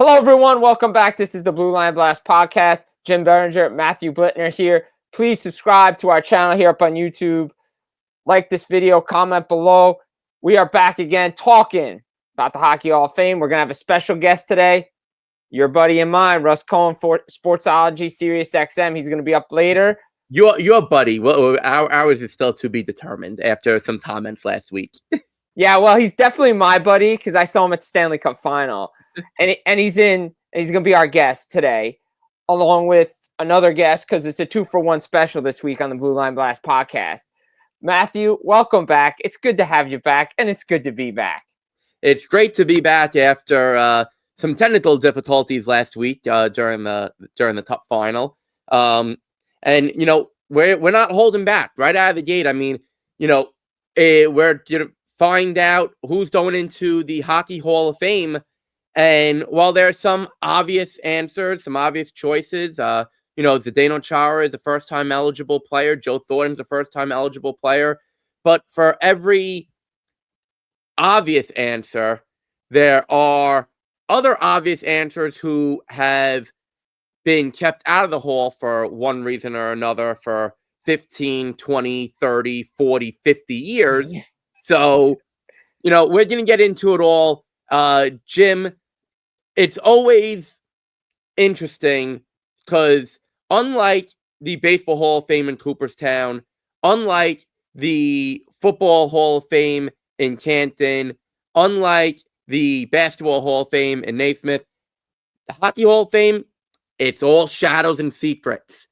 Hello, everyone. Welcome back. This is the Blue Line Blast podcast. Jim Biringer, Matthew Blittner here. Please subscribe to our channel here up on YouTube. Like this video, comment below. We are back again talking about the Hockey Hall of Fame. We're going to have a special guest today. Your buddy and mine, Russ Cohen for Sportsology, Sirius XM. He's going to be up later. Your buddy. Well, ours is still to be determined after some comments last week. Yeah, well, he's definitely my buddy because I saw him at the Stanley Cup final. And he's going to be our guest today, along with another guest because it's a 2-for-1 special this week on the Blue Line Blast podcast. Matthew, welcome back. It's good to have you back, and it's good to be back. It's great to be back after some technical difficulties last week during the Cup final. And you know we're not holding back right out of the gate. I mean, we're find out who's going into the Hockey Hall of Fame. And while there are some obvious answers, some obvious choices, Zdeno Chara is the first-time eligible player. Joe Thornton's the first-time eligible player. But for every obvious answer, there are other obvious answers who have been kept out of the hall for one reason or another for 15, 20, 30, 40, 50 years. So, we're going to get into it all. Jim, it's always interesting because unlike the Baseball Hall of Fame in Cooperstown, unlike the Football Hall of Fame in Canton, unlike the Basketball Hall of Fame in Naismith, the Hockey Hall of Fame, it's all shadows and secrets.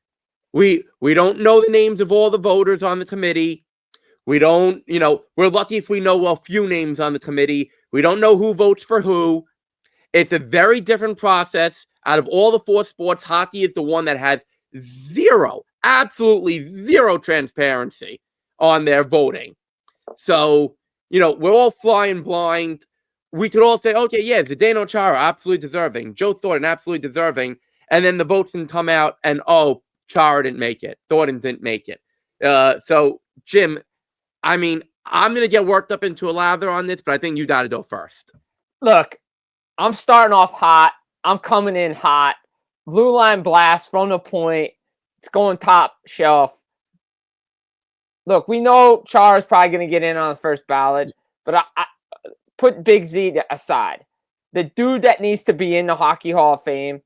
We don't know the names of all the voters on the committee. We don't, we're lucky if we know a few names on the committee. We don't know who votes for who. It's a very different process. Out of all the four sports, hockey is the one that has absolutely zero transparency on their voting. So, we're all flying blind. We could all say, okay, yeah, Zdeno Chara, absolutely deserving. Joe Thornton, absolutely deserving. And then the votes can come out and, Chara didn't make it. Thornton didn't make it. So, Jim, I mean, I'm going to get worked up into a lather on this, but I think you got to go first. Look, I'm starting off hot. I'm coming in hot. Blue Line Blast from the point. It's going top shelf. Look, we know Chara's probably going to get in on the first ballot, but I put Big Z aside. The dude that needs to be in the Hockey Hall of Fame,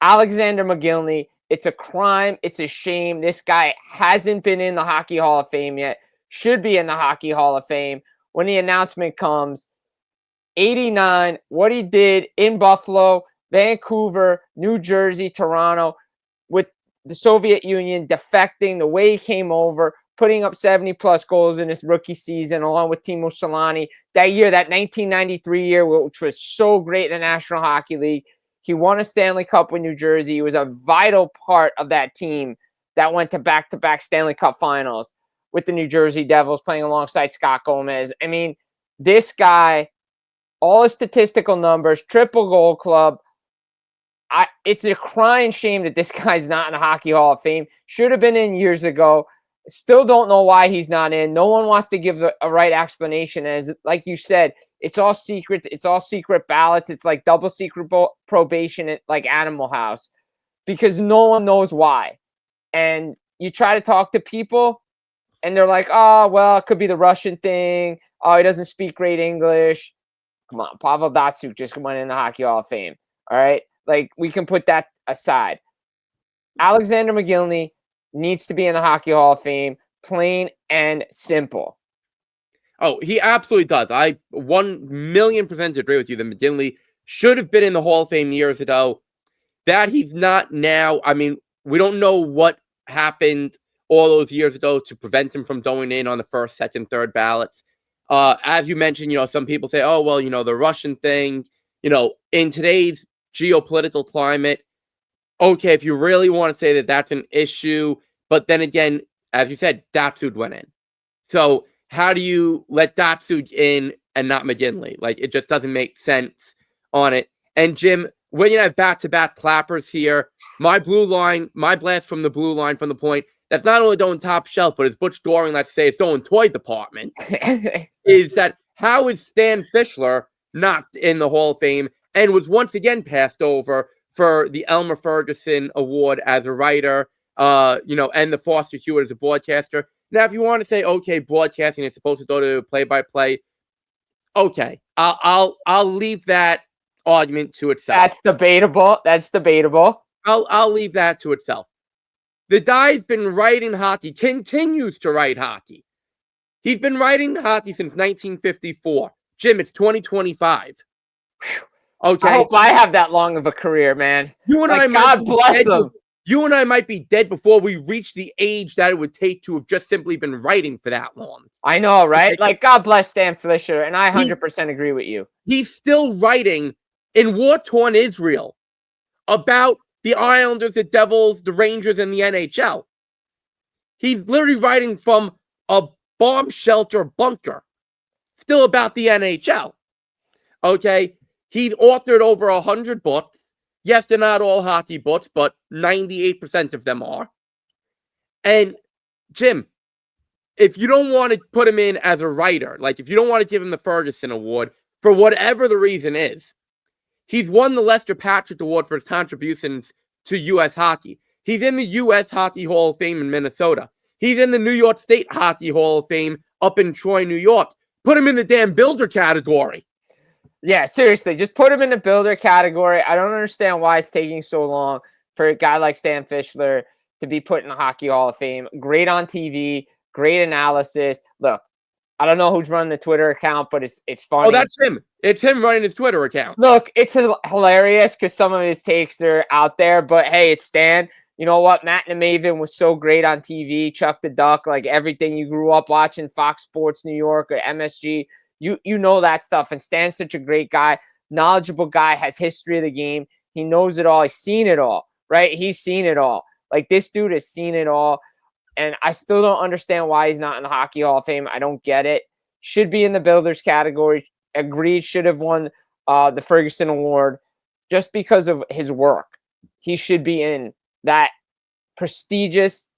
Alexander McGillney. It's a crime. It's a shame. This guy hasn't been in the Hockey Hall of Fame yet. Should be in the Hockey Hall of Fame. When the announcement comes, 89, what he did in Buffalo, Vancouver, New Jersey, Toronto, with the Soviet Union defecting, the way he came over, putting up 70-plus goals in his rookie season, along with Timo Solani. That year, that 1993 year, which was so great in the National Hockey League, he won a Stanley Cup with New Jersey. He was a vital part of that team that went to back-to-back Stanley Cup finals with the New Jersey Devils, playing alongside Scott Gomez. I mean, this guy, all his statistical numbers, triple goal club. It's a crying shame that this guy's not in the Hockey Hall of Fame. Should have been in years ago. Still don't know why he's not in. No one wants to give a right explanation. As like you said, it's all secrets. It's all secret ballots. It's like double secret probation at like Animal House because no one knows why. And you try to talk to people and they're like, oh, well, it could be the Russian thing. Oh, he doesn't speak great English. Come on, Pavel Datsyuk just went in the Hockey Hall of Fame. All right? Like, we can put that aside. Alexander McGillney needs to be in the Hockey Hall of Fame, plain and simple. Oh, he absolutely does. I 1,000,000% agree with you that McGillney should have been in the Hall of Fame years ago. That he's not now, I mean, we don't know what happened all those years ago to prevent him from going in on the first, second, third ballots. As you mentioned, some people say, oh, well, the Russian thing, in today's geopolitical climate, okay, if you really want to say that that's an issue, but then again, as you said, Datsyuk went in. So how do you let Datsyuk in and not McGillney? Like, it just doesn't make sense on it. And Jim, when you have back-to-back clappers here, my blast from the blue line from the point, that's not only going top shelf, but as Butch Doring likes to say, it's going toy department, is that how is Stan Fischler not in the Hall of Fame? and was once again passed over for the Elmer Ferguson Award as a writer, and the Foster Hewitt as a broadcaster. Now, if you want to say, okay, broadcasting is supposed to go to play-by-play, okay, I'll leave that argument to itself. That's debatable. I'll leave that to itself. The guy's been writing hockey, continues to write hockey. He's been writing hockey since 1954. Jim, it's 2025. Okay. I hope I have that long of a career, man. God bless him. You and I might be dead before we reach the age that it would take to have just simply been writing for that long. I know, right? Like, God bless Stan Fisher, and I 100% agree with you. He's still writing in war-torn Israel about the Islanders, the Devils, the Rangers, and the NHL. He's literally writing from a bomb shelter bunker, still about the NHL. Okay? He's authored over 100 books. Yes, they're not all hockey books, but 98% of them are. And, Jim, if you don't want to put him in as a writer, like if you don't want to give him the Ferguson Award, for whatever the reason is, he's won the Lester Patrick Award for his contributions to U.S. hockey. He's in the U.S. Hockey Hall of Fame in Minnesota. He's in the New York State Hockey Hall of Fame up in Troy, New York. Put him in the damn builder category. Yeah, seriously, just put him in the builder category. I don't understand why it's taking so long for a guy like Stan Fischler to be put in the Hockey Hall of Fame. Great on TV, great analysis. Look, I don't know who's running the Twitter account, but it's funny. Oh, that's him. It's him running his Twitter account. Look, it's hilarious because some of his takes are out there, but hey, it's Stan. You know what? Matt and the Maven was so great on TV. Chuck the Duck, like everything you grew up watching, Fox Sports New York or MSG. You know that stuff. And Stan's such a great guy, knowledgeable guy, has history of the game. He knows it all. He's seen it all, right? He's seen it all. Like, this dude has seen it all. And I still don't understand why he's not in the Hockey Hall of Fame. I don't get it. Should be in the builders category. Agreed, should have won the Ferguson Award just because of his work. He should be in that prestigious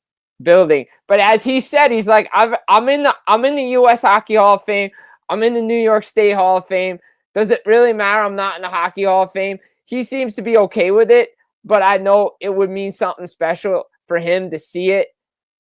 building. But as he said, he's like, I'm in the U.S. Hockey Hall of Fame. I'm in the New York State Hall of Fame. Does it really matter? I'm not in the Hockey Hall of Fame. He seems to be okay with it, but I know it would mean something special for him to see it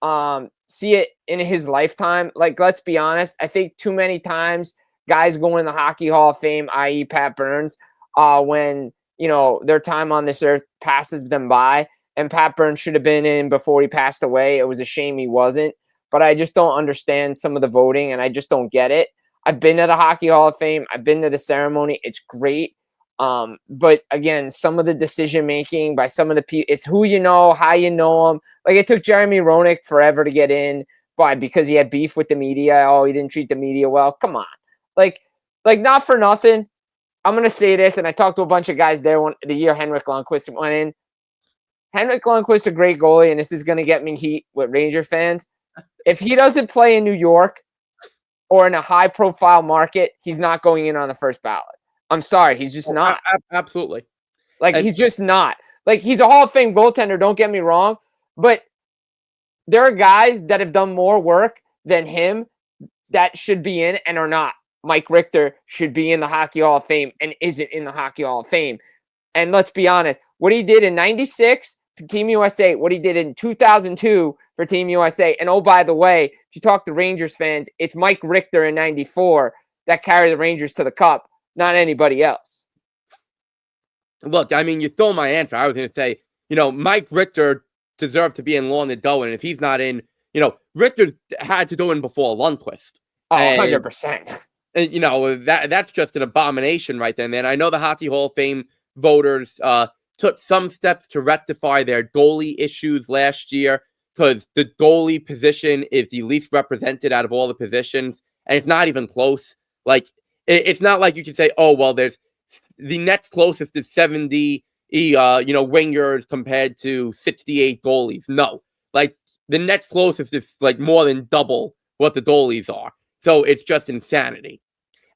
in his lifetime. Like, let's be honest. I think too many times guys go in the Hockey Hall of Fame, i.e. Pat Burns, when, their time on this earth passes them by. And Pat Burns should have been in before he passed away. It was a shame he wasn't. But I just don't understand some of the voting, and I just don't get it. I've been to the Hockey Hall of Fame. I've been to the ceremony. It's great. But again, some of the decision making by some of the people, it's who you know, how you know them. Like, it took Jeremy Roenick forever to get in, but because he had beef with the media. Oh, he didn't treat the media well. Come on, like not for nothing. I'm gonna say this, and I talked to a bunch of guys there the year Henrik Lundqvist went in. Henrik Lundqvist a great goalie, and this is gonna get me heat with Ranger fans. If he doesn't play in New York or in a high-profile market, he's not going in on the first ballot. I'm sorry, he's just not. Absolutely. Like, he's just not. Like, he's a Hall of Fame goaltender, don't get me wrong, but there are guys that have done more work than him that should be in and are not. Mike Richter should be in the Hockey Hall of Fame and isn't in the Hockey Hall of Fame. And let's be honest, what he did in 96 for Team USA, what he did in 2002 for Team USA, and oh, by the way, if you talk to Rangers fans, it's Mike Richter in 94 that carried the Rangers to the Cup, not anybody else. Look, I mean, you stole my answer. I was going to say, Mike Richter deserved to be in long ago, and if he's not in, Richter had to go in before Lundqvist. Oh, 100%. And, that's just an abomination right there. And then I know the Hockey Hall of Fame voters took some steps to rectify their goalie issues last year, because the goalie position is the least represented out of all the positions, and it's not even close. Like, it's not like you can say, oh, well, there's the next closest is 70, wingers compared to 68 goalies. No, like, the next closest is like more than double what the goalies are. So it's just insanity.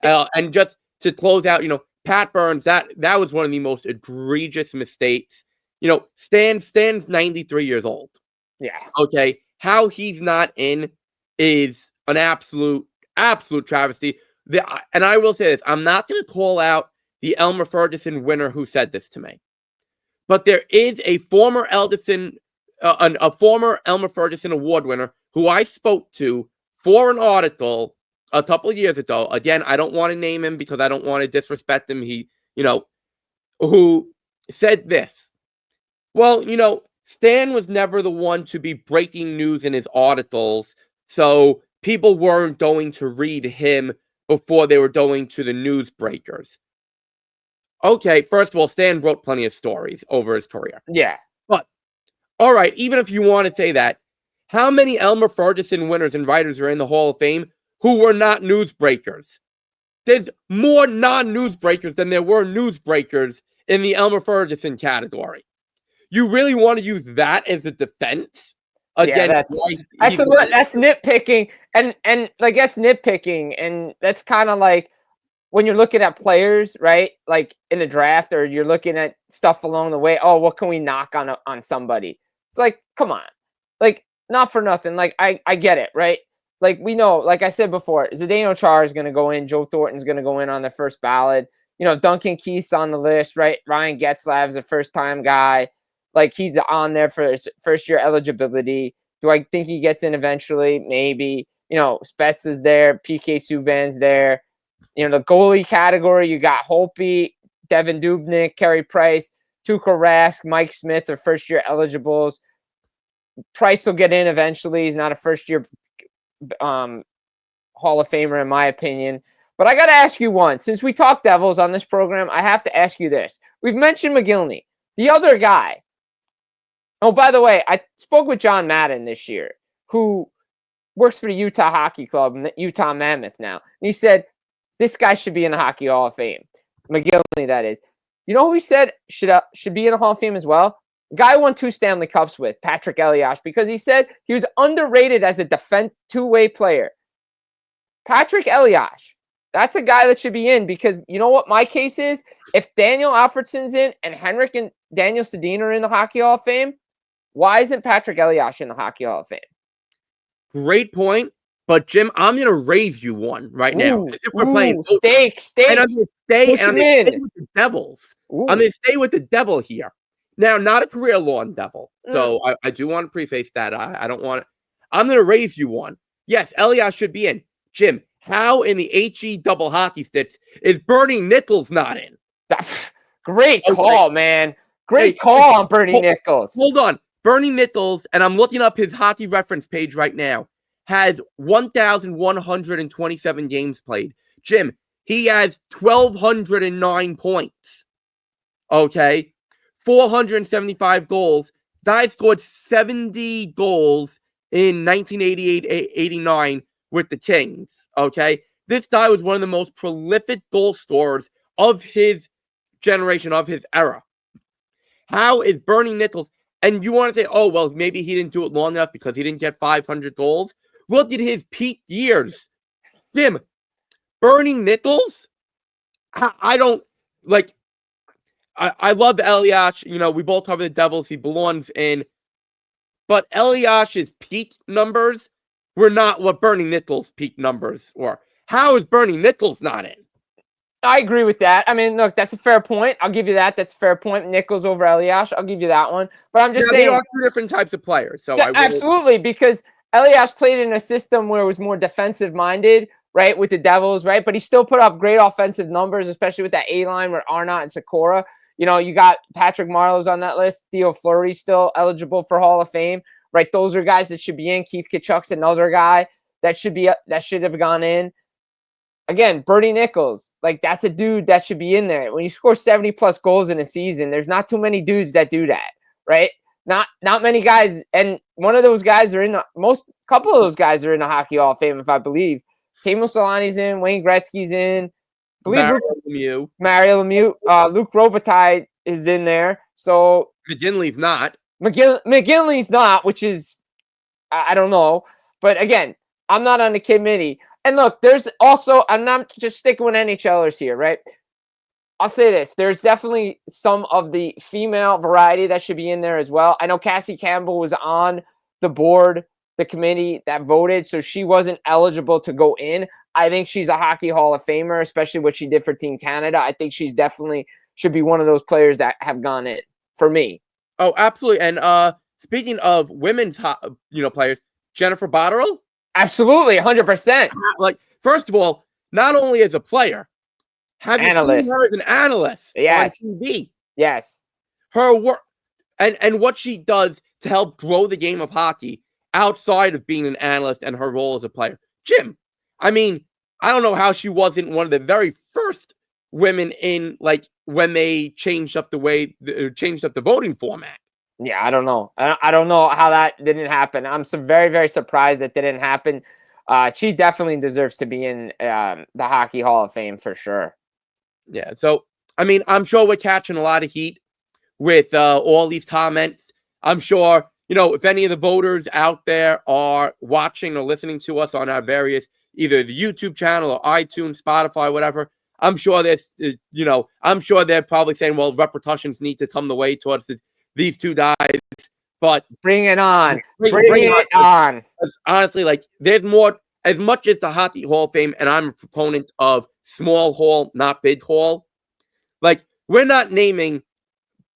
And just to close out, Pat Burns, that was one of the most egregious mistakes. Stan's 93 years old. Yeah. Okay. How he's not in is an absolute travesty. And I will say this, I'm not going to call out the Elmer Ferguson winner who said this to me. But there is a former former Elmer Ferguson award winner who I spoke to for an article a couple of years ago. Again, I don't want to name him because I don't want to disrespect him. Who said this. Well, Stan was never the one to be breaking news in his articles, so people weren't going to read him before they were going to the newsbreakers. Okay, first of all, Stan wrote plenty of stories over his career. Yeah. But, all right, even if you want to say that, how many Elmer Ferguson winners and writers are in the Hall of Fame who were not newsbreakers? There's more non-newsbreakers than there were newsbreakers in the Elmer Ferguson category. You really want to use that as a defense? Again, yeah, that's nitpicking, and like that's nitpicking, and that's kind of like when you're looking at players, right? Like in the draft, or you're looking at stuff along the way. Oh, what can we knock on somebody? It's like, come on, like not for nothing. Like I get it, right? Like we know, like I said before, Zdeno Chara is going to go in. Joe Thornton's going to go in on the first ballot. Duncan Keith's on the list, right? Ryan Getzlaf's a first-time guy. Like, he's on there for his first-year eligibility. Do I think he gets in eventually? Maybe. Spets is there. PK Subban's there. The goalie category, you got Holtby, Devin Dubnyk, Carey Price, Tuukka Rask, Mike Smith are first-year eligibles. Price will get in eventually. He's not a first-year Hall of Famer, in my opinion. But I got to ask you one. Since we talk Devils on this program, I have to ask you this. We've mentioned McGillney. The other guy. Oh, by the way, I spoke with John Madden this year, who works for the Utah Hockey Club, Utah Mammoth now. And he said, this guy should be in the Hockey Hall of Fame. McGillney, that is. You know who he said should be in the Hall of Fame as well? Guy won 2 Stanley Cups with, Patrick Elias, because he said he was underrated as a two-way player. Patrick Elias. That's a guy that should be in, because you know what my case is? If Daniel Alfredsson's in and Henrik and Daniel Sedin are in the Hockey Hall of Fame, why isn't Patrick Elias in the Hockey Hall of Fame? Great point. But, Jim, I'm going to raise you one right now. If we're playing stakes. And I'm going to stay with the Devils. I'm going to stay with the Devil here. Now, not a career-long Devil. So I do want to preface that. I don't want to. I'm going to raise you one. Yes, Elias should be in. Jim, how in the HE double hockey sticks is Bernie Nichols not in? Great call, man. Great call on Bernie Nichols. Hold on. Bernie Nichols, and I'm looking up his hockey reference page right now, has 1,127 games played. Jim, he has 1,209 points. Okay? 475 goals. Guy scored 70 goals in 1988-89 with the Kings. Okay? This guy was one of the most prolific goal scorers of his generation, of his era. How is Bernie Nichols? And you want to say, oh, well, maybe he didn't do it long enough because he didn't get 500 goals. Look at his peak years. Jim, Bernie Nichols? I don't, like, I love Elias. We both cover the Devils. He belongs in. But Elias's peak numbers were not what Bernie Nichols' peak numbers were. How is Bernie Nichols not in? I agree with that. I mean, look, that's a fair point. I'll give you that. That's a fair point. Nichols over Elias. I'll give you that one. But I'm just saying. They are 2 different types of players. So absolutely, because Elias played in a system where it was more defensive-minded, right, with the Devils, right? But he still put up great offensive numbers, especially with that A-line with Arnott and Sikora. You got Patrick Marleau's on that list. Theo Fleury still eligible for Hall of Fame, right? Those are guys that should be in. Keith Tkachuk's another guy that should have gone in. Again, Bernie Nichols, like that's a dude that should be in there. When you score 70+ goals in a season, there's not too many dudes that do that, right? Not many guys, and one of those guys are in couple of those guys are in the Hockey Hall of Fame, if I believe. Teemu Solani's in, Wayne Gretzky's in, Mario Lemieux, Luc Robitaille is in there. So McGinley's not. McGinley's not, which is I don't know, but again, I'm not on the committee. And look, there's also, I'm not just sticking with NHLers here, right? I'll say this. There's definitely some of the female variety that should be in there as well. I know Cassie Campbell was on the board, the committee that voted, so she wasn't eligible to go in. I think she's a Hockey Hall of Famer, especially what she did for Team Canada. I think she's definitely should be one of those players that have gone in for me. Oh, absolutely. And speaking of women's, players, Jennifer Botterill. Absolutely, 100%. Like, first of all, not only as a player, have you seen her as an analyst on TV? Yes. Her work and what she does to help grow the game of hockey outside of being an analyst and her role as a player. Jim, I mean, I don't know how she wasn't one of the very first women in, like, when they changed up the voting format. Yeah, I don't know. I don't know how that didn't happen. I'm very, very surprised that didn't happen. She definitely deserves to be in the Hockey Hall of Fame for sure. Yeah, so, I mean, I'm sure we're catching a lot of heat with all these comments. I'm sure, if any of the voters out there are watching or listening to us on our various, either the YouTube channel or iTunes, Spotify, whatever, I'm sure they're probably saying, well, repercussions need to come the way towards these two guys. But bring it on. Bring it on. Honestly, like, there's more, as much as the Hockey Hall of Fame, and I'm a proponent of small hall, not big hall. Like, we're not naming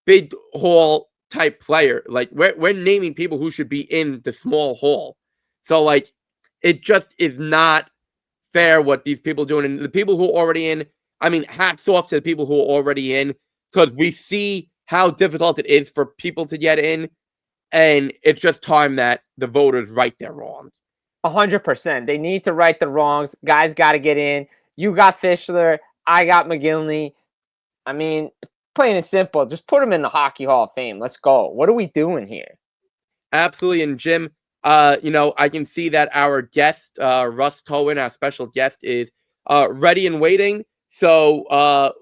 big hall type player. Like, we're naming people who should be in the small hall. So, like, it just is not fair what these people are doing. And the people who are already in, I mean, hats off to the people who are already in, because we see how difficult it is for people to get in. And it's just time that the voters right their wrongs. 100%. They need to right the wrongs. Guys got to get in. You got Fischler. I got McGinley. I mean, plain and simple, just put him in the Hockey Hall of Fame. Let's go. What are we doing here? Absolutely. And Jim, I can see that our guest, Russ Cohen, our special guest, is ready and waiting. So,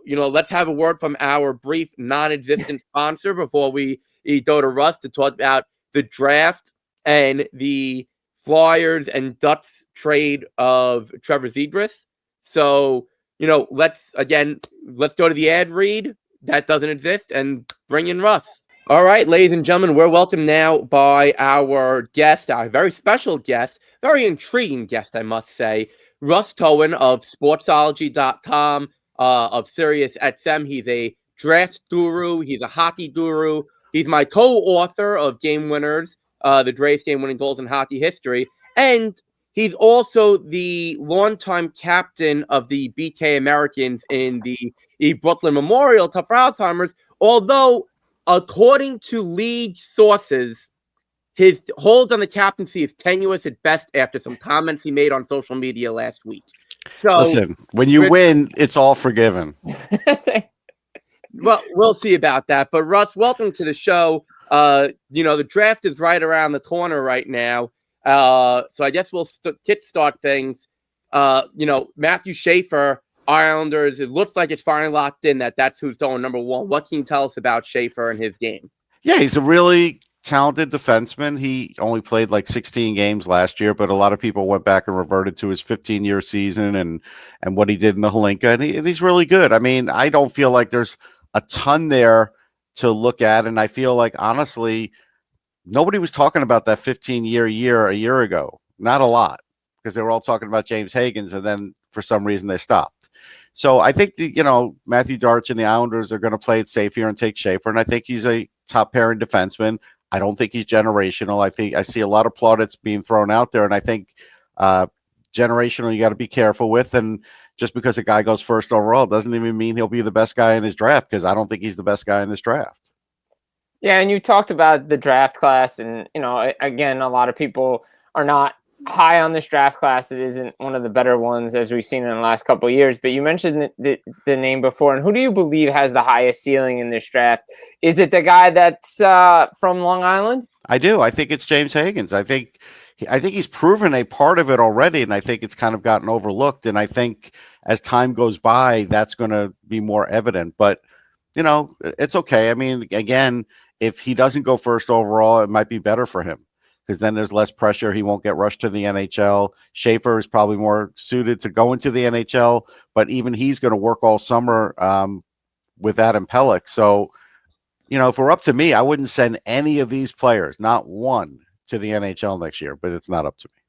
let's have a word from our brief non-existent sponsor before we go to Russ to talk about the draft and the Flyers and Ducks trade of Trevor Zegras. So, let's go to the ad read that doesn't exist and bring in Russ. All right, ladies and gentlemen, we're welcomed now by our guest, our very special guest, very intriguing guest, I must say, Russ Cohen of Sportsology.com, of SiriusXM. He's a draft guru. He's a hockey guru. He's my co-author of Game Winners, the greatest game-winning goals in hockey history. And he's also the longtime captain of the BK Americans in the Brooklyn Memorial Cup for Alzheimer's, although, according to league sources, his hold on the captaincy is tenuous at best after some comments he made on social media last week. So, listen, when you win, it's all forgiven. Well, we'll see about that. But Russ, welcome to the show. The draft is right around the corner right now. So I guess we'll kickstart things. Matthew Schaefer, Islanders, it looks like it's finally locked in that's who's going number one. What can you tell us about Schaefer and his game? Yeah, he's a really talented defenseman. He only played like 16 games last year, but a lot of people went back and reverted to his 15-year season and what he did in the Holinka, and he's really good. I mean, I don't feel like there's a ton there to look at, and I feel like, honestly, nobody was talking about that 15-year year a year ago. Not a lot, because they were all talking about James Higgins, and then for some reason they stopped. So I think Matthew Darch and the Islanders are going to play it safe here and take Schaefer, and I think he's a top pairing defenseman. I don't think he's generational. I see a lot of plaudits being thrown out there, and I think generational you got to be careful with. And just because a guy goes first overall doesn't even mean he'll be the best guy in his draft, because I don't think he's the best guy in this draft. Yeah, and you talked about the draft class, and again, a lot of people are not high on this draft class. It isn't one of the better ones as we've seen in the last couple of years. But you mentioned the name before, and who do you believe has the highest ceiling in this draft? Is it the guy that's from Long Island? I do. I think it's James Higgins. I think he's proven a part of it already, and I think it's kind of gotten overlooked. And I think as time goes by, that's going to be more evident. But it's okay. I mean, again, if he doesn't go first overall, it might be better for him, because then there's less pressure. He won't get rushed to the NHL. Schaefer is probably more suited to go into the NHL, but even he's going to work all summer with Adam Pelech. So, if we're up to me, I wouldn't send any of these players, not one, to the NHL next year, but it's not up to me.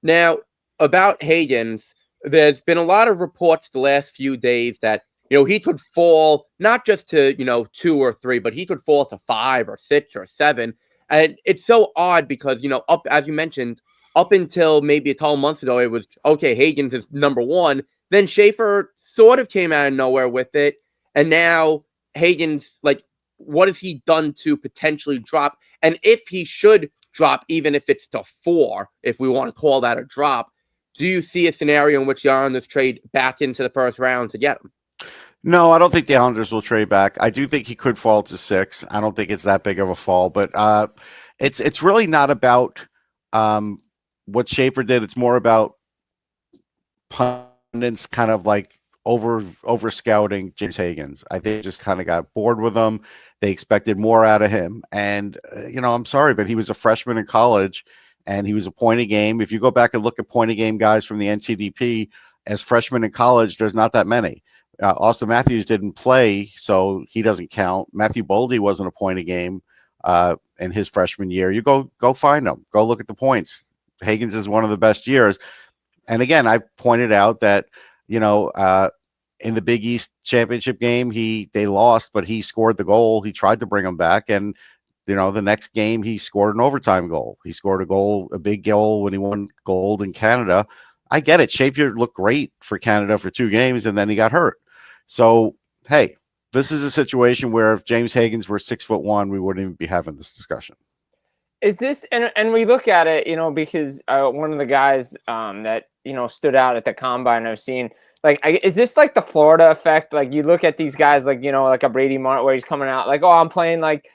Now, about Higgins, there's been a lot of reports the last few days that, he could fall not just to, 2 or 3, but he could fall to 5 or 6 or 7. And it's so odd because, up, as you mentioned, up until maybe a couple months ago, it was, okay, Higgins is number 1. Then Schaefer sort of came out of nowhere with it. And now Higgins, like, what has he done to potentially drop? And if he should drop, even if it's to 4, if we want to call that a drop, do you see a scenario in which the Islanders trade back into the first round to get him? No, I don't think the Islanders will trade back. I do think he could fall to 6. I don't think it's that big of a fall, but it's really not about what Schaefer did. It's more about pundits kind of like over scouting James Higgins. I think they just kind of got bored with him. They expected more out of him, and I'm sorry, but he was a freshman in college, and he was a point a game. If you go back and look at point a game guys from the NTDP as freshmen in college, there's not that many. Austin Matthews didn't play, so he doesn't count. Matthew Boldy wasn't a point a game in his freshman year. You go find him. Go look at the points. Higgins is one of the best years. And again, I pointed out that, in the Big East championship game, they lost, but he scored the goal. He tried to bring them back. And, the next game, he scored an overtime goal. He scored a big goal when he won gold in Canada. I get it. Schaefer looked great for Canada for 2 games, and then he got hurt. So, hey, this is a situation where if James Higgins were 6'1", we wouldn't even be having this discussion. Is this, and we look at it, because one of the guys that, stood out at the combine I've seen, is this like the Florida effect? Like you look at these guys, like, like a Brady Martin where he's coming out like, oh, I'm playing like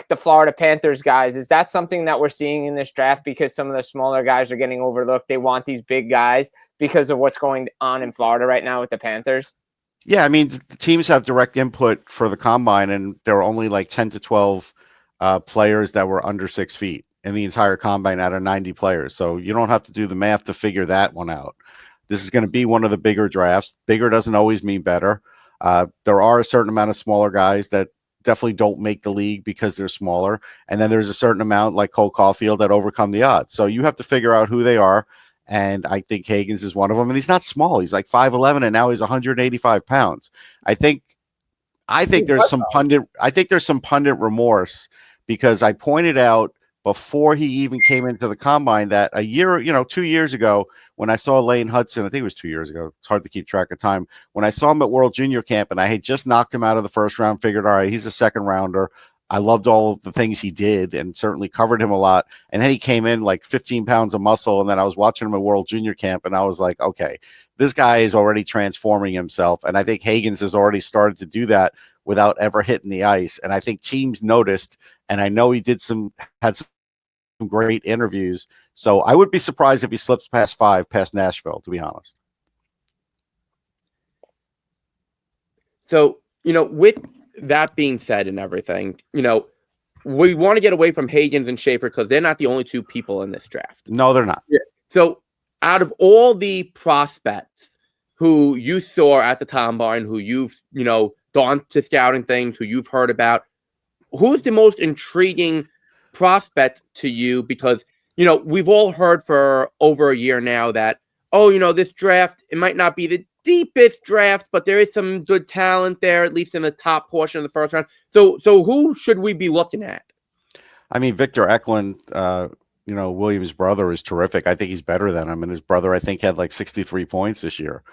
the Florida Panthers guys. Is that something that we're seeing in this draft because some of the smaller guys are getting overlooked? They want these big guys because of what's going on in Florida right now with the Panthers? Yeah, I mean, the teams have direct input for the combine, and there were only like 10 to 12 players that were under 6 feet in the entire combine out of 90 players. So you don't have to do the math to figure that one out. This is going to be one of the bigger drafts. Bigger doesn't always mean better. There are a certain amount of smaller guys that definitely don't make the league because they're smaller. And then there's a certain amount like Cole Caulfield that overcome the odds. So you have to figure out who they are. And I think Higgins is one of them. And he's not small. He's like 5'11", and now he's 185 pounds. I think there's some pundit remorse because I pointed out before he even came into the combine that 2 years ago, when I saw Lane Hudson, I think it was 2 years ago. It's hard to keep track of time. When I saw him at World Junior Camp and I had just knocked him out of the first round, figured, all right, he's a second rounder. I loved all of the things he did and certainly covered him a lot. And then he came in like 15 pounds of muscle. And then I was watching him at World Junior Camp and I was like, okay, this guy is already transforming himself. And I think Higgins has already started to do that without ever hitting the ice. And I think teams noticed, and I know he had some great interviews. So I would be surprised if he slips past 5, past Nashville, to be honest. So, with that being said and everything, we want to get away from Higgins and Schaefer because they're not the only 2 people in this draft. No, they're not. Yeah. So out of all the prospects who you saw at the combine, who you've, gone to scouting things, who you've heard about, who's the most intriguing prospect to you? Because, we've all heard for over a year now that, this draft, it might not be the deepest draft, but there is some good talent there, at least in the top portion of the first round. So who should we be looking at? I mean, Victor Eklund, Williams' brother is terrific. I think he's better than him. And his brother, I think, had like 63 points this year.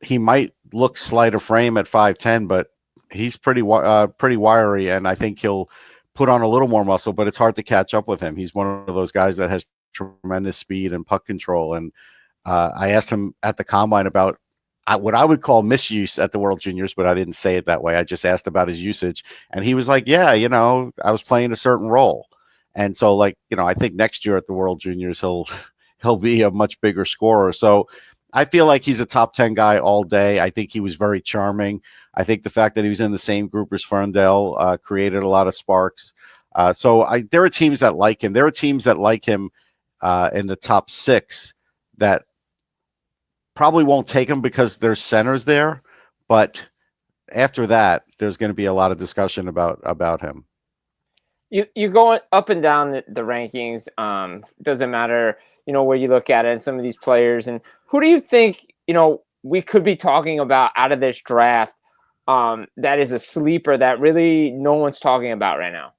He might look slight of frame at 5'10", but he's pretty wiry. And I think he'll put on a little more muscle, but it's hard to catch up with him. He's one of those guys that has tremendous speed and puck control. And I asked him at the combine about what I would call misuse at the World Juniors, but I didn't say it that way. I just asked about his usage. And he was like, yeah, I was playing a certain role. And so I think next year at the World Juniors, he'll be a much bigger scorer. So I feel like he's a top 10 guy all day. I think he was very charming. I think the fact that he was in the same group as Ferndale created a lot of sparks. There are teams that like him. There are teams that like him in the top 6 that probably won't take him because there's centers there. But after that, there's going to be a lot of discussion about him. You go up and down the rankings. Doesn't matter, where you look at it and some of these players. And who do you think we could be talking about out of this draft that is a sleeper that really no one's talking about right now?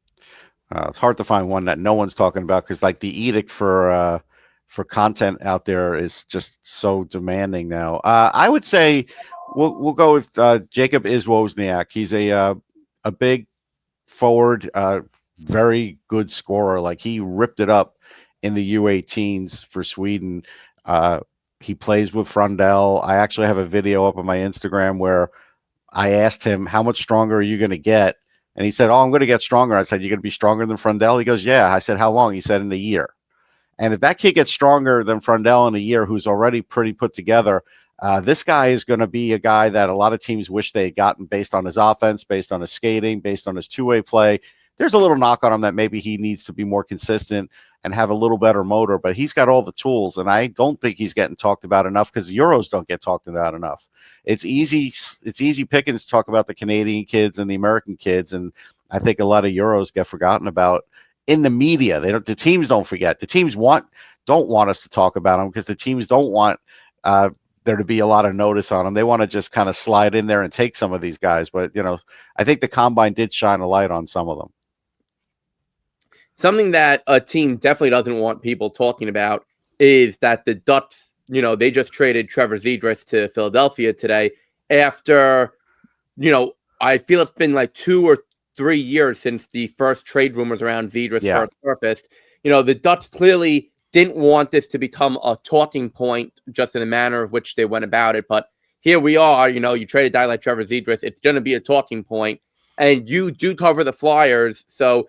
It's hard to find one that no one's talking about because, like, the edict for content out there is just so demanding now. I would say we'll go with Jacob Izwozniak. He's a big forward, very good scorer. Like, he ripped it up in the U18s for Sweden. He plays with Frundell. I actually have a video up on my Instagram where I asked him, how much stronger are you going to get? And he said, oh, I'm going to get stronger. I said, you're going to be stronger than Frundell? He goes, yeah. I said, how long? He said, in a year. And if that kid gets stronger than Frundell in a year, who's already pretty put together, this guy is going to be a guy that a lot of teams wish they had gotten based on his offense, based on his skating, based on his two-way play. There's a little knock on him that maybe he needs to be more consistent and have a little better motor, but he's got all the tools, and I don't think he's getting talked about enough because the Euros don't get talked about enough. It's easy pickings to talk about the Canadian kids and the American kids, and I think a lot of Euros get forgotten about in the media. The teams don't forget. The teams don't want us to talk about them because the teams don't want there to be a lot of notice on them. They want to just kind of slide in there and take some of these guys, but I think the Combine did shine a light on some of them. Something that a team definitely doesn't want people talking about is that the Ducks, they just traded Trevor Zegras to Philadelphia today after, I feel it's been like 2 or 3 years since the first trade rumors around Zegras first surfaced. The Ducks clearly didn't want this to become a talking point just in the manner of which they went about it. But here we are, you trade a guy like Trevor Zegras, it's going to be a talking point. And you do cover the Flyers, so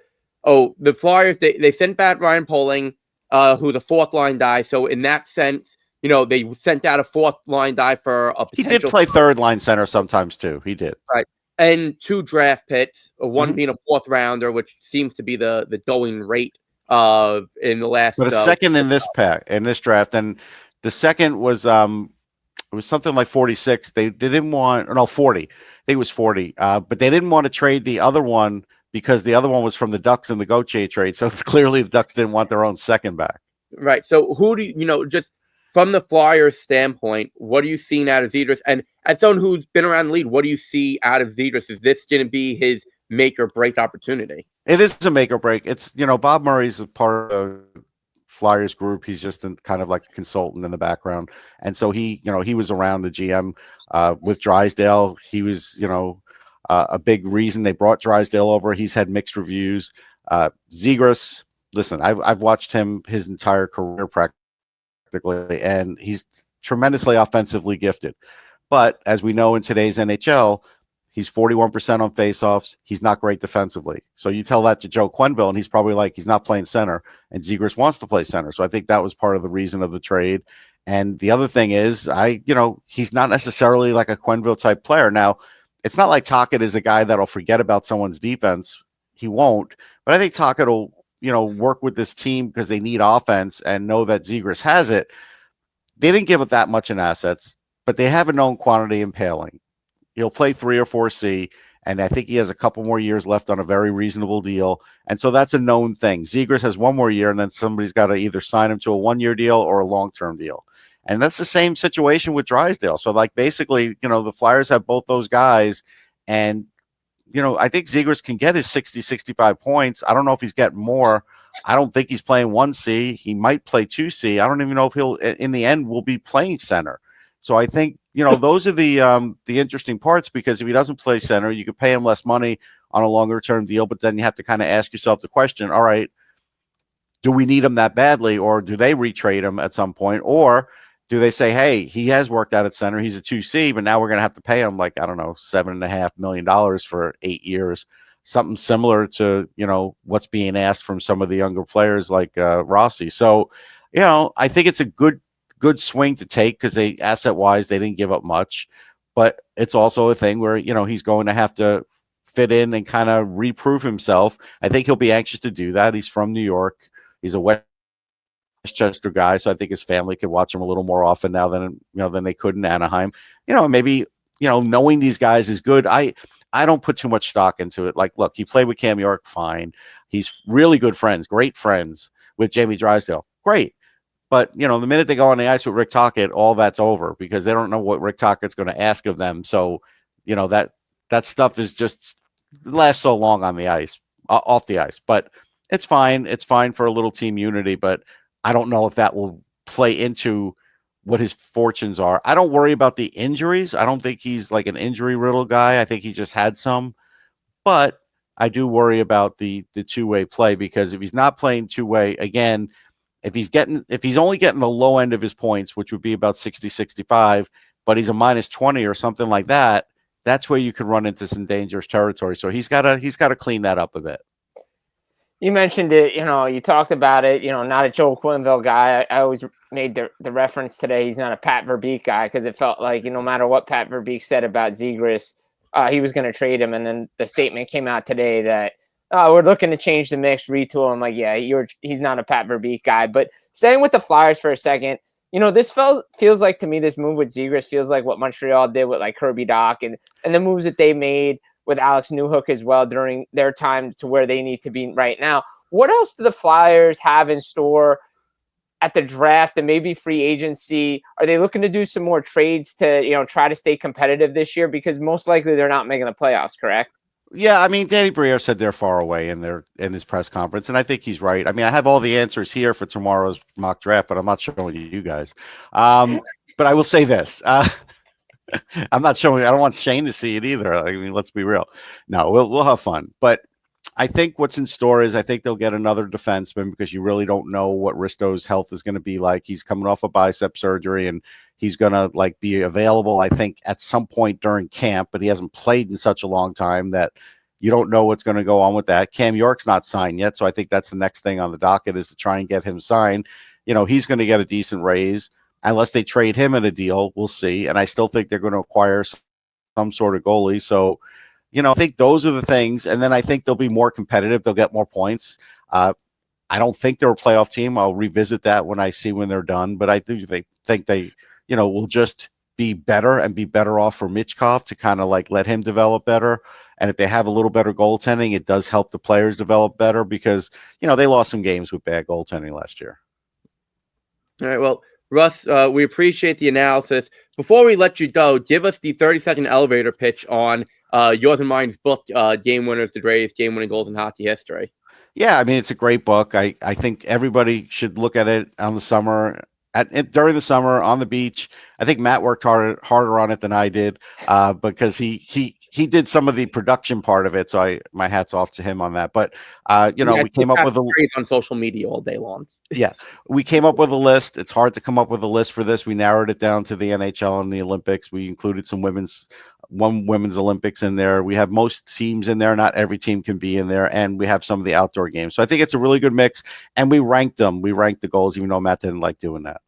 the Flyers, they sent back Ryan Poling, who's a fourth-line guy. So in that sense, they sent out a fourth-line guy for a potential... He did play third-line center sometimes, too. He did. Right. And 2 draft picks, one being a fourth-rounder, which seems to be the going rate in the last... But a second in this draft. And the second was... it was something like 46. They didn't want... No, 40. I think it was 40. But they didn't want to trade the other one because the other one was from the Ducks in the Gauthier trade. So clearly the Ducks didn't want their own second back. Right. So who do you, just from the Flyers standpoint, what are you seeing out of Zegras? And as someone who's been around the league, what do you see out of Zegras? Is this going to be his make or break opportunity? It is a make or break. It's, Bob Murray's a part of the Flyers group. He's just kind of like a consultant in the background. And so he was around the GM with Drysdale. He was, a big reason they brought Drysdale over. He's had mixed reviews. Zegras, listen, I've watched him his entire career practically, and he's tremendously offensively gifted. But as we know in today's NHL, he's 41% on faceoffs. He's not great defensively. So you tell that to Joe Quenneville, and he's probably like, he's not playing center, and Zegras wants to play center. So I think that was part of the reason of the trade. And the other thing is, he's not necessarily like a Quenneville type player. Now, it's not like Tocchet is a guy that'll forget about someone's defense. He won't. But I think Tocchet will, work with this team because they need offense and know that Zegras has it. They didn't give it that much in assets, but they have a known quantity in Paling. He'll play 3 or 4C, and I think he has a couple more years left on a very reasonable deal. And so that's a known thing. Zegras has 1 more year, and then somebody's got to either sign him to a 1-year deal or a long-term deal. And that's the same situation with Drysdale. So, like, basically, the Flyers have both those guys. And, I think Zegras can get his 60, 65 points. I don't know if he's getting more. I don't think he's playing 1C. He might play 2C. I don't even know if he'll, in the end, will be playing center. So I think, those are the interesting parts, because if he doesn't play center, you could pay him less money on a longer-term deal. But then you have to kind of ask yourself the question, all right, do we need him that badly, or do they retrade him at some point? Or do they say, hey, he has worked out at center, he's a 2C, but now we're going to have to pay him like, I don't know, $7.5 million for 8 years, something similar to, what's being asked from some of the younger players like Rossi. So, I think it's a good swing to take because asset-wise, they didn't give up much, but it's also a thing where, he's going to have to fit in and kind of reprove himself. I think he'll be anxious to do that. He's from New York. He's a Westchester guy, so I think his family could watch him a little more often now than they could in Anaheim. Maybe knowing these guys is good. I don't put too much stock into it. Like, look, he played with Cam York, fine. He's really good friends, great friends with Jamie Drysdale, great. But, the minute they go on the ice with Rick Tocchet, all that's over because they don't know what Rick Tocchet's going to ask of them. So, that stuff is just lasts so long on the ice, off the ice. But it's fine. It's fine for a little team unity, but I don't know if that will play into what his fortunes are. I don't worry about the injuries. I don't think he's like an injury-riddled guy. I think he just had some. But I do worry about the two-way play because if he's not playing two-way, again, if he's only getting the low end of his points, which would be about 60, 65, but he's a minus 20 or something like that, that's where you could run into some dangerous territory. So he's got to clean that up a bit. You mentioned it, you talked about it, not a Joel Quenneville guy. I always made the reference today. He's not a Pat Verbeek guy because it felt like no matter what Pat Verbeek said about Zegras, he was going to trade him. And then the statement came out today that we're looking to change the mix, retool. I'm like, yeah, he's not a Pat Verbeek guy. But staying with the Flyers for a second, this feels like to me, this move with Zegras feels like what Montreal did with like Kirby Dach and the moves that they made with Alex Newhook as well during their time to where they need to be right now. What else do the Flyers have in store at the draft and maybe free agency? Are they looking to do some more trades to, try to stay competitive this year? Because most likely they're not making the playoffs, correct? Yeah, I mean, Danny Briere said they're far away in his press conference, and I think he's right. I mean, I have all the answers here for tomorrow's mock draft, but I'm not showing you guys. But I will say this. I'm not showing. I don't want Shane to see it either. I mean, let's be real. No, we'll have fun. But I think what's in store is I think they'll get another defenseman because you really don't know what Risto's health is going to be like. He's coming off a bicep surgery and he's going to be available, I think, at some point during camp, but he hasn't played in such a long time that you don't know what's going to go on with that. Cam York's not signed yet, so I think that's the next thing on the docket is to try and get him signed. He's going to get a decent raise. Unless they trade him in a deal, we'll see. And I still think they're going to acquire some sort of goalie. So, I think those are the things. And then I think they'll be more competitive. They'll get more points. I don't think they're a playoff team. I'll revisit that when they're done. But I do think they, will just be better and be better off for Michkov to kind of let him develop better. And if they have a little better goaltending, it does help the players develop better because, they lost some games with bad goaltending last year. All right. Well, Russ, we appreciate the analysis. Before we let you go, give us the 30-second elevator pitch on yours and mine's book, Game Winners, the Greatest Game-Winning Goals in Hockey History. Yeah, I mean, it's a great book. I think everybody should look at it on the summer, during the summer on the beach. I think Matt worked harder on it than I did because he did some of the production part of it. So my hat's off to him on that. But we came up with on social media all day long. Yeah, we came up with a list. It's hard to come up with a list for this. We narrowed it down to the NHL and the Olympics. We included one women's Olympics in there. We have most teams in there. Not every team can be in there, and we have some of the outdoor games. So I think it's a really good mix. And we ranked them. We ranked the goals, even though Matt didn't like doing that.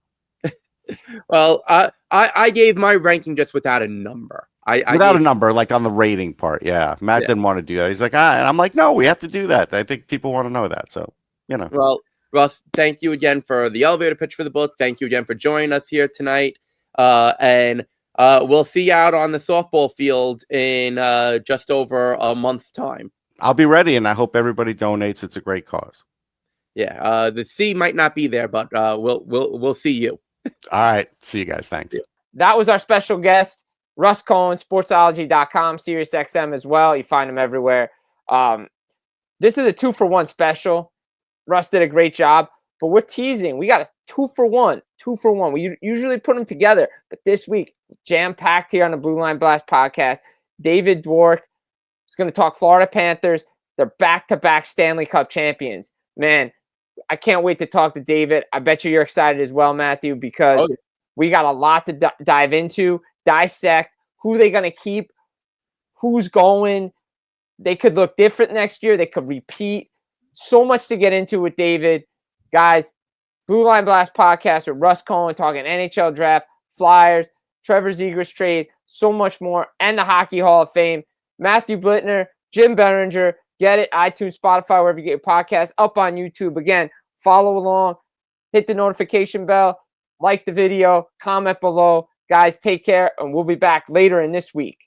Well, I gave my ranking just without a number. Without a number, like on the rating part. Yeah. Matt didn't want to do that. He's like, and I'm like, no, we have to do that. I think people want to know that. So, Well, Russ, thank you again for the elevator pitch for the book. Thank you again for joining us here tonight. And we'll see you out on the softball field in just over a month's time. I'll be ready, and I hope everybody donates. It's a great cause. Yeah. The C might not be there, but we'll see you. All right. See you guys. Thanks. That was our special guest, Russ Cohen, sportsology.com, SiriusXM as well. You find him everywhere. This is a 2-for-1 special. Russ did a great job, but we're teasing. We got a 2-for-1. 2-for-1. We usually put them together, but this week, jam-packed here on the Blue Line Blast podcast. David Dwork is going to talk Florida Panthers. They're back-to-back Stanley Cup champions. Man, I can't wait to talk to David. I bet you're excited as well, Matthew, because we got a lot to dive into, dissect who they're going to keep, who's going. They could look different next year. They could repeat. So much to get into with David. Guys, Blue Line Blast podcast with Russ Cohen talking NHL draft, Flyers, Trevor Zegras trade, so much more, and the Hockey Hall of Fame. Matthew Blittner, Jim Biringer. Get it, iTunes, Spotify, wherever you get your podcasts, up on YouTube. Again, follow along, hit the notification bell, like the video, comment below. Guys, take care, and we'll be back later in this week.